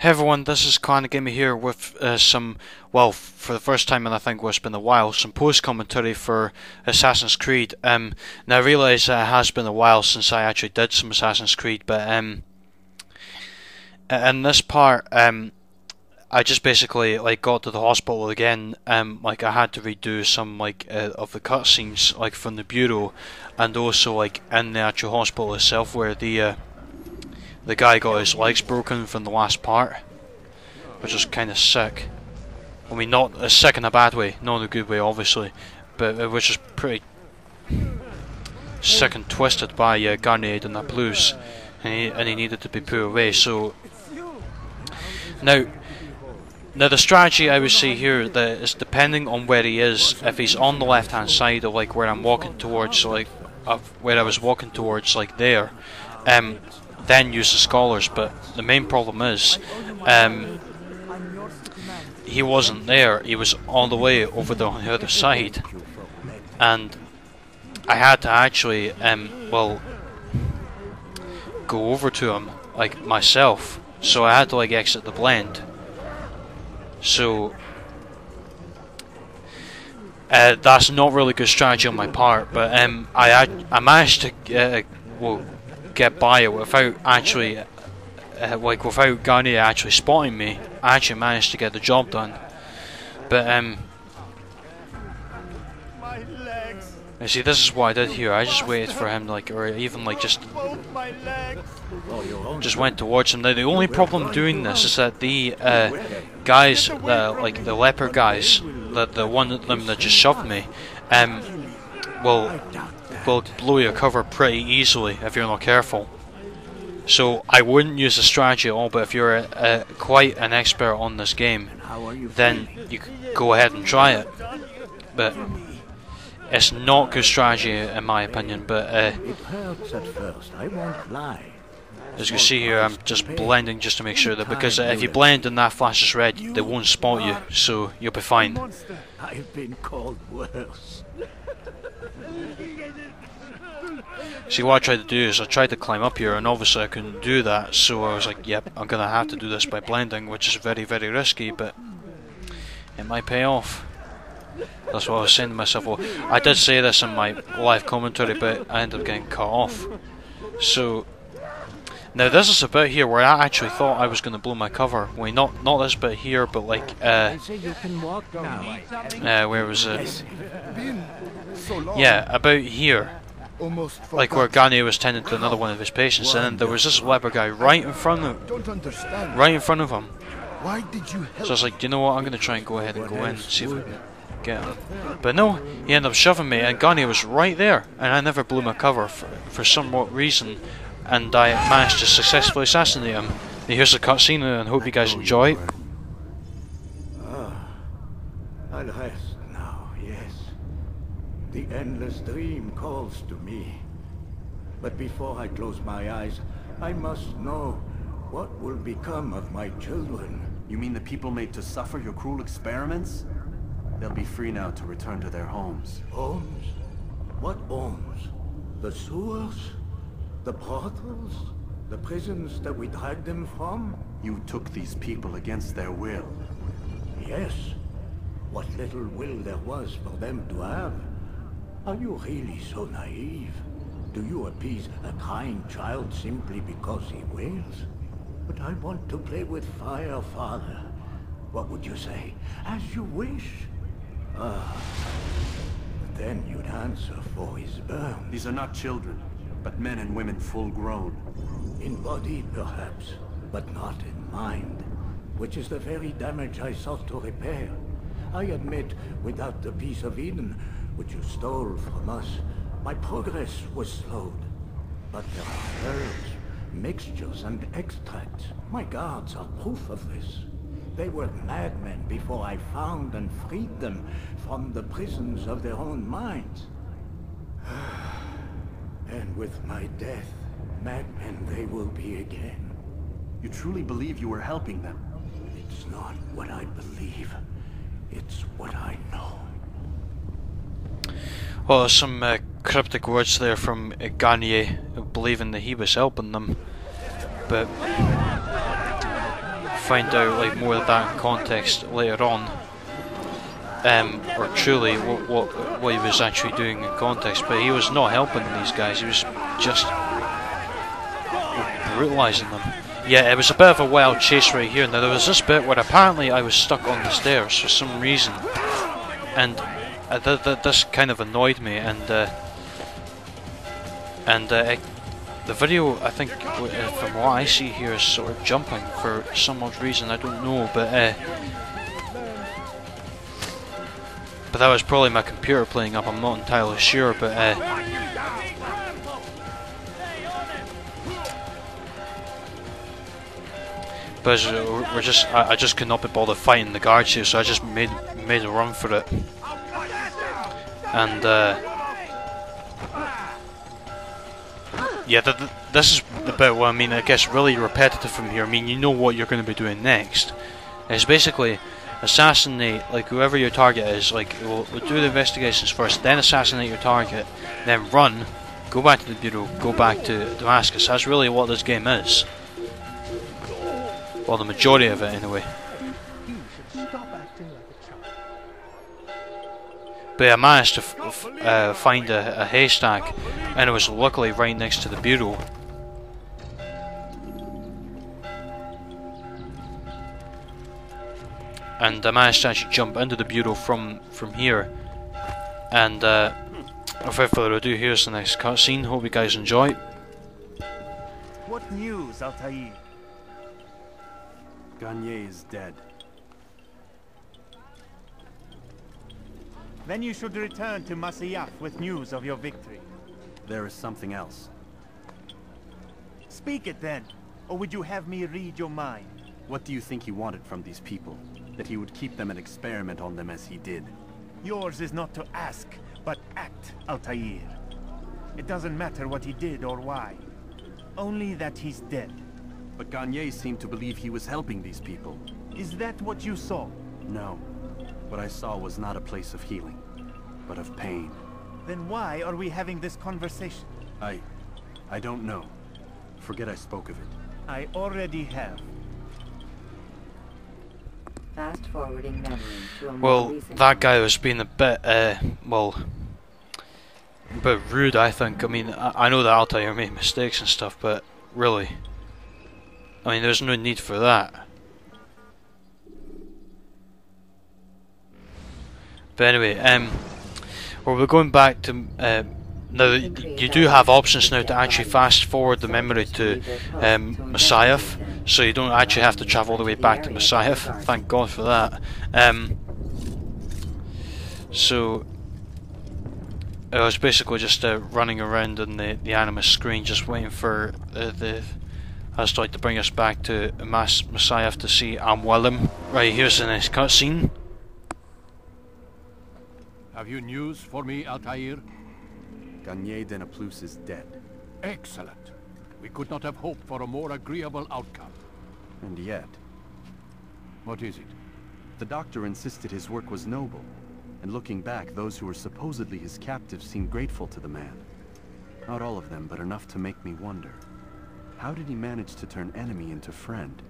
Hey everyone, this is Clarinetgamer here with well, for the first time in I think what's been a while, some post-commentary for Assassin's Creed. Now I realise it has been a while since I actually did some Assassin's Creed, but in this part, I just basically got to the hospital again. I had to redo some of the cutscenes from the bureau, and also in the actual hospital itself where the guy got his legs broken from the last part, which was kind of sick. I mean, not sick in a bad way, not in a good way, obviously, but it was just pretty sick and twisted by Garnier and that blues, and he needed to be put away. So now the strategy I would say here that is depending on where he is. If he's on the left hand side of where I'm walking towards, where I was walking towards, there, then use the scholars. But the main problem is he wasn't there. He was all the way over on the other side, and I had to actually well, go over to him myself. So I had to exit the blend. So that's not really good strategy on my part, but I managed to get by it without actually without Garnier actually spotting me. I actually managed to get the job done. But you see, this is what I did here. I just waited for him or even just went towards him. Now the only problem doing this is that the guys, the leper guys, the one of them that just shoved me, will blow your cover pretty easily if you're not careful. So I wouldn't use the strategy at all, but if you're quite an expert on this game, then you can go ahead and try it. But it's not good strategy in my opinion. But it hurts at first, I won't lie. As you can see here, I'm just blending just to make sure that, because if you blend and that flashes red, they won't spot you, so you'll be fine. I've been called worse. See, what I tried to do is I tried to climb up here, and obviously I couldn't do that, so I was like, yep, I'm gonna have to do this by blending, which is very, very risky, but it might pay off. That's what I was saying to myself. Well, I did say this in my live commentary, but I ended up getting cut off. So now this is a bit here where I actually thought I was going to blow my cover. Well, not this bit here, but where was it? Yeah, about here. Where Garnier was tending to another one of his patients, and then there was this leper guy right in front of him. So I was like, you know what, I'm going to try and go ahead and go in and see if I can get him. But no, he ended up shoving me, and Garnier was right there, and I never blew my cover for some reason, and I managed to successfully assassinate him. And here's the cutscene, and I hope you guys enjoy. I'll rest now, yes. The endless dream calls to me. But before I close my eyes, I must know what will become of my children. You mean the people made to suffer your cruel experiments? They'll be free now to return to their homes. Homes? What homes? The sewers? The brothels? The prisons that we dragged them from? You took these people against their will. Yes. What little will there was for them to have. Are you really so naive? Do you appease a crying child simply because he wails? But I want to play with fire, Father. What would you say? As you wish. But then you'd answer for his burn. These are not children, but men and women full grown. In body, perhaps, but not in mind. Which is the very damage I sought to repair. I admit, without the piece of Eden, which you stole from us, my progress was slowed. But there are herbs, mixtures, and extracts. My guards are proof of this. They were madmen before I found and freed them from the prisons of their own minds. And with my death, madmen they will be again. You truly believe you were helping them? It's not what I believe. It's what I know. Well, some cryptic words there from Garnier, believing that he was helping them. But find out like more of that in context later on, or truly what he was actually doing in context. But he was not helping these guys. He was just brutalizing them. Yeah, it was a bit of a wild chase right here. Now there was this bit where apparently I was stuck on the stairs for some reason, and this kind of annoyed me. The video, I think, from what I see here, is sort of jumping for some odd reason. I don't know, but that was probably my computer playing up. I'm not entirely sure, but I just could not be bothered fighting the guards here, so I just made a run for it, and yeah, this is the bit where, I mean, it gets really repetitive from here. I mean, you know what you're going to be doing next. It's basically assassinate, like, whoever your target is. Like, we'll do the investigations first, then assassinate your target, then run, go back to the Bureau, go back to Damascus. That's really what this game is. Well, the majority of it, anyway. But I managed to find a haystack, and it was luckily right next to the Bureau. And I managed to actually jump into the Bureau from here. And without further ado, here's the next cutscene. Hope you guys enjoy. What news, Altair? Garnier is dead. Then you should return to Masyaf with news of your victory. There is something else. Speak it then, or would you have me read your mind? What do you think he wanted from these people? That he would keep them and experiment on them as he did? Yours is not to ask, but act, Altair. It doesn't matter what he did or why. Only that he's dead. But Garnier seemed to believe he was helping these people. Is that what you saw? No. What I saw was not a place of healing, but of pain. Then why are we having this conversation? I don't know. Forget I spoke of it. I already have. Fast forwarding memory to a more Well, recent that guy was being a bit, well, a bit rude, I think. I mean, I know that Altair made mistakes and stuff, but really, I mean, there's no need for that. But anyway, well, we're going back to, now you do have options now to actually fast forward the memory to Masyaf, so you don't actually have to travel all the way back to Masyaf. Thank God for that. So I was basically just running around on the Animus screen, just waiting for us to bring us back to Masyaf to see Amwellem. Right, here's the next cutscene. Have you news for me, Altair? Garnier de Naplouse is dead. Excellent. We could not have hoped for a more agreeable outcome. And yet... What is it? The doctor insisted his work was noble. And looking back, those who were supposedly his captives seemed grateful to the man. Not all of them, but enough to make me wonder. How did he manage to turn enemy into friend?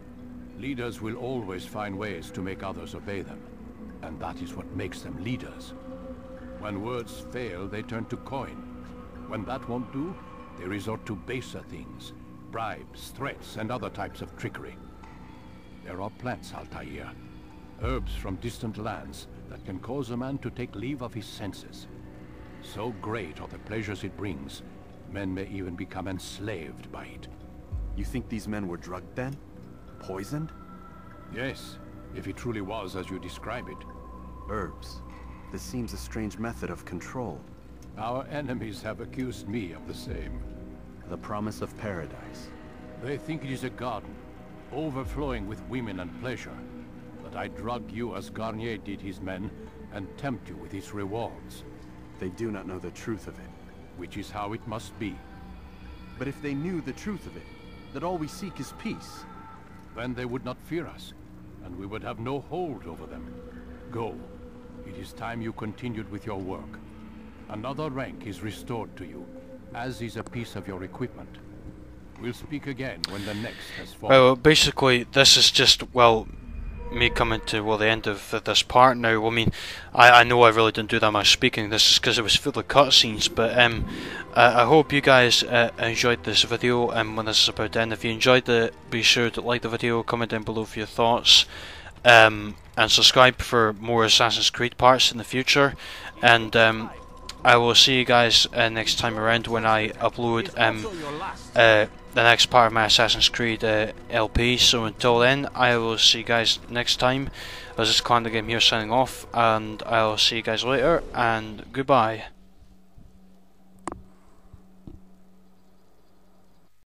Leaders will always find ways to make others obey them. And that is what makes them leaders. When words fail, they turn to coin. When that won't do, they resort to baser things. Bribes, threats, and other types of trickery. There are plants, Altair. Herbs from distant lands that can cause a man to take leave of his senses. So great are the pleasures it brings, men may even become enslaved by it. You think these men were drugged then? Poisoned? Yes, if it truly was as you describe it. Herbs. This seems a strange method of control. Our enemies have accused me of the same. The promise of paradise. They think it is a garden, overflowing with women and pleasure. That I drug you as Garnier did his men, and tempt you with its rewards. They do not know the truth of it. Which is how it must be. But if they knew the truth of it, that all we seek is peace, then they would not fear us, and we would have no hold over them. Go. It is time you continued with your work. Another rank is restored to you, as is a piece of your equipment. We'll speak again when the next has fallen. Well, basically, this is just, well, me coming to, well, the end of this part now. I mean, I know I really didn't do that much speaking. This is because it was full of cutscenes, but I hope you guys enjoyed this video, and when this is about to end, if you enjoyed it, be sure to like the video, comment down below for your thoughts, and subscribe for more Assassin's Creed parts in the future, and I will see you guys next time around when I upload the next part of my Assassin's Creed LP. So until then, I will see you guys next time. This is Clarinetgamer here signing off, and I will see you guys later, and goodbye.